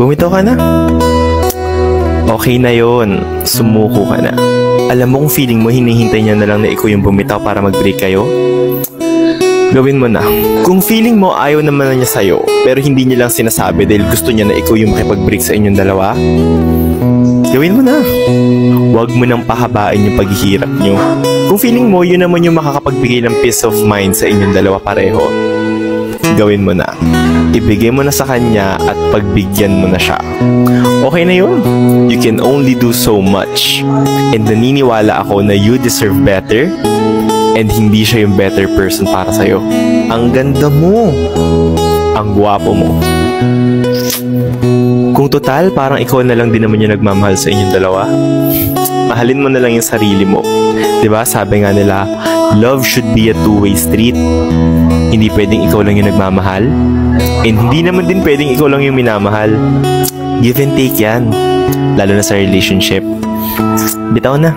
Bumitaw ka na. Okay na yon. Sumuko ka na. Alam mo kung feeling mo hinihintay niya na lang na ikaw yung bumitaw para mag-break kayo? Gawin mo na. Kung feeling mo ayaw naman na niya sa'yo, pero hindi niya lang sinasabi dahil gusto niya na ikaw yung makipag-break sa inyong dalawa, gawin mo na. Huwag mo nang pahabain yung paghihirap niyo. Kung feeling mo yun naman yung makakapagbigay ng peace of mind sa inyong dalawa pareho, gawin mo na. Ibigay mo na sa kanya at pagbigyan mo na siya. Okay na yun. You can only do so much. And naniniwala ako na you deserve better and hindi siya yung better person para sa'yo. Ang ganda mo. Ang gwapo mo. Kung total, parang ikaw na lang din naman yung nagmamahal sa inyong dalawa, mahalin mo na lang yung sarili mo. Diba? Sabi nga nila, love should be a two-way street. Hindi pwedeng ikaw lang yung nagmamahal. And hindi naman din pwedeng ikaw lang yung minamahal. Give and take yan. Lalo na sa relationship. Bitaw na.